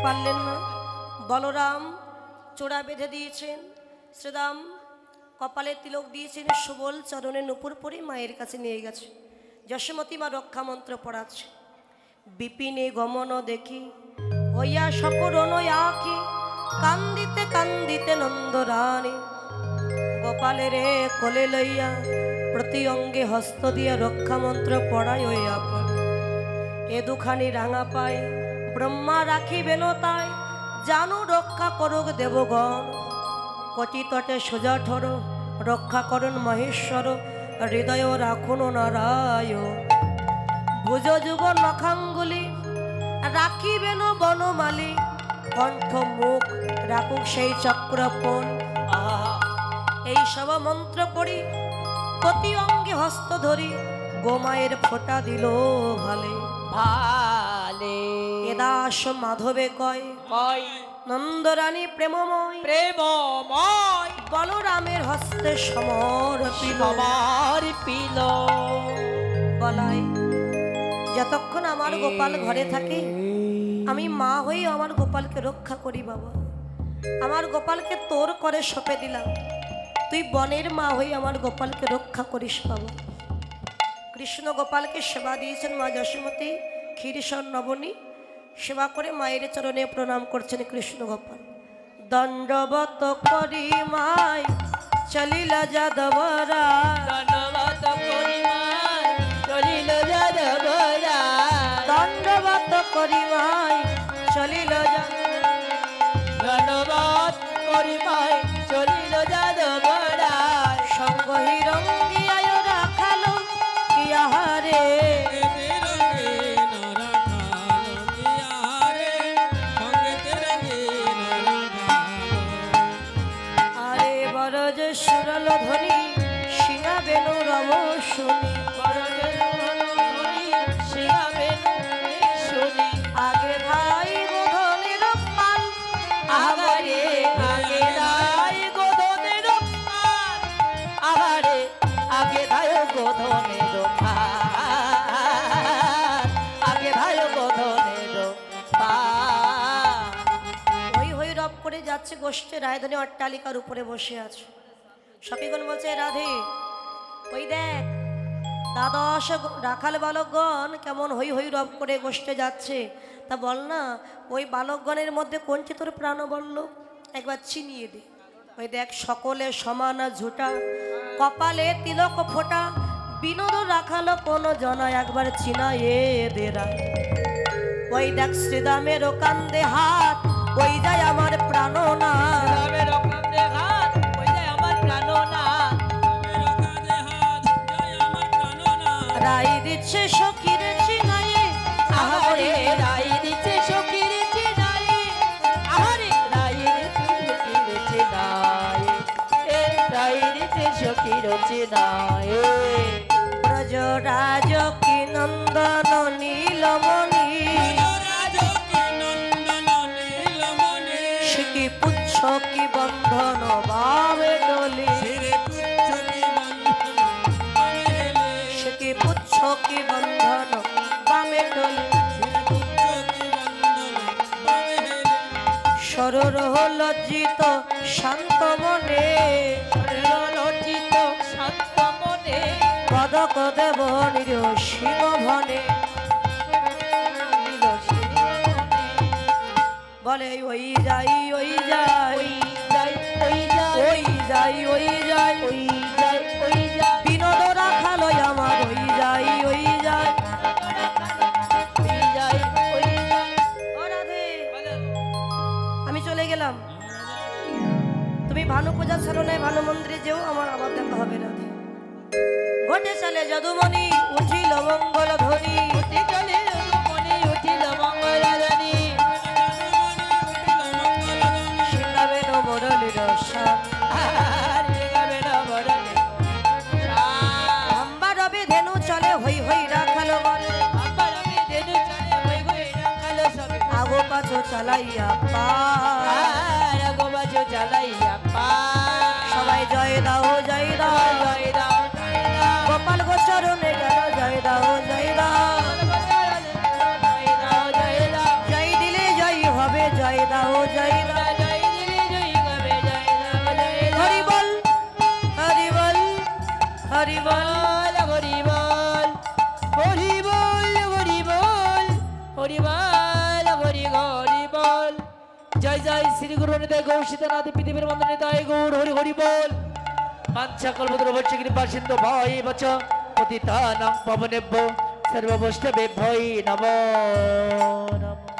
পারলেন না। বলরাম চূড়া বেঁধে দিয়েছেন, শ্রীরাম কপালে তিলক দিয়েছেন, সুবল চরণে নুপুর পরে মায়ের কাছে নিয়ে গেছে। যশোমতী মা রক্ষা মন্ত্র পড়াচ্ছে। বিপিনে গমন দেখি হইয়া সকরণ আঁখি, কান্দিতে কান্দিতে নন্দরানী গোপালের কোলে লইয়া প্রতি অঙ্গে হস্ত দিয়া রক্ষা মন্ত্র পড়ায় ওই আপন। এ দুখানি রাঙা পায় ব্রহ্মা রাখিবেন তাই, জানু রক্ষা করুক দেবগণ। কচি তটে সোজা ঠর রক্ষা করুন মহেশ্বর, হৃদয় রাখুন নারায়ণ। ভুজ যুগ নখাঙ্গুলি রাখিবেন বনমালী, কণ্ঠ মুখ রাখুক সেই চক্রপণ। এই সব মন্ত্র পড়ি প্রতি অঙ্গে হস্ত ধরি, গোমায়ের ফোঁটা দিল ভালে ভালে। এ দাস মাধবে কয় কয় নন্দরানী প্রেমময়, প্রেমময় বলরামের হস্তে সমর্পিল। সমর্পিল। বলাই যতক্ষণ আমার গোপাল ঘরে থাকে আমি মা হয়ে আমার গোপালকে রক্ষা করি। বাবা আমার গোপালকে তোর করে সঁপে দিলাম, তুই বনের মা হয়ে আমার গোপালকে রক্ষা করিস। বাবা কৃষ্ণ গোপালকে সেবা দিয়েছেন মা যশোমতী, ক্ষীরসর নবনী সেবা করে মায়ের চরণে প্রণাম করছেন কৃষ্ণ গোপাল। দণ্ডবত করি মাই চলিল যাদবরা, দণ্ডবত করি মাই চলিল যাদবরা, দণ্ডবত করি মাই চলিল দণ্ডবত করি মাই চলিল যাদবরা। সঙ্গ হিরঙ্গি আয় রাখালো ইহারে, আরে বড় যে সুরল ধ্বনি সিংহা বেনু রব শুনি, আগে ভাই গোধনের পাল, আগারে আগে দায় গোধনের পাল, আগারে আগে দায় গোধনের পাল, আগে দায় গোধনের পাল। হই হই রব করে যাচ্ছে গোষ্ঠে রায়ধনী অট্টালিকার উপরে বসে আছে। সখীগণ বলছে রাধে ওই দেখ দ্বাদশ রাখাল বালকগণ কেমন হই হই রব করে গোষ্ঠে যাচ্ছে, তা বল না ওই বালকগণের মধ্যে কোনটি তোর প্রাণ বলল, একবার চিনিয়ে দে। ওই দেখ সকলে সমান ঝুটা, কপালে তিলক ফোটা, বিনোদ রাখালো কোন জনা, একবার চিনায়ে দেরা। ওই দেখ শ্রীদামের কান্দে হাত, ওই যায় আমার প্রাণনা, রামের কান্দে হাত, ওই যায় আমার প্রাণনা, রাই দিচ্ছে সখীর চিনায়ে, আহারে রাই দিচ্ছে সখীর চিনায়ে, আহারে রাই দিচ্ছে সখীর চিনায়ে, এ রাই দিচ্ছে সখীর চিনায়ে। ব্রজরাজ কি নন্দন নীলমণি, সে কি পুচ্ছ কি বন্ধন বাবে ডলি, সে কি পুচ্ছ কি বন্ধন বামে ডলি। সরর লজ্জিত শান্ত মনে, লজ্জিত শান্ত মনে, পদক দেব নির শিব ভনে। বলে ওই যাই ওই যাই ওই যাই ওই যাই ওই যাই ওই যাই ওই যাই ওই যাই, বিনোদ রাখালো আমার ওই যাই ওই যাই। ওই যাই ওই যাই। ও রাধে আমি চলে গেলাম, তুমি ভানু পূজা সারণে ভানু মন্দিরে যেও, আমার আবার দেখা হবে। রাধে ঘটে চলে যদুমণি উঠিল মঙ্গল ধ্বনি, উঠে চলে মনে উঠিল মঙ্গল ধ্বনি, শিখাবেন মুরলীর সাথ, আরে গাবে না বরণে আম্বা রবে ধেনু চলে হই হই রাখালো বলে, আবার আমি দেনু চলে হই হই রাখালো সবে, আগো পাছো চালাইয়া পা, আর গোবাজো জ্বালাইয়া পা, সবাই জয় দাও জয় দাও, জয় দাও জয় দাও, গোপাল গোচরণে গেল জয় দাও জয় দাও, জয় দাও জয় দাও, জয় দিলে জয় হবে জয় বল হরি বল হরি বল হরি বল হরি বল হরি হরি বল জয় জয় শ্রী গুরু নিতাই গৌর সীতানাথ পৃথিবীর বন্ধু নিতাই গৌর হরি হরি বল বাঞ্ছা কল্পতরু ভক্ষ কৃপা সিন্ধু ভয় বচ পতিতানাং পাবনেভ্যো সর্ববৈষ্ণবেভ্যো নমো নমঃ।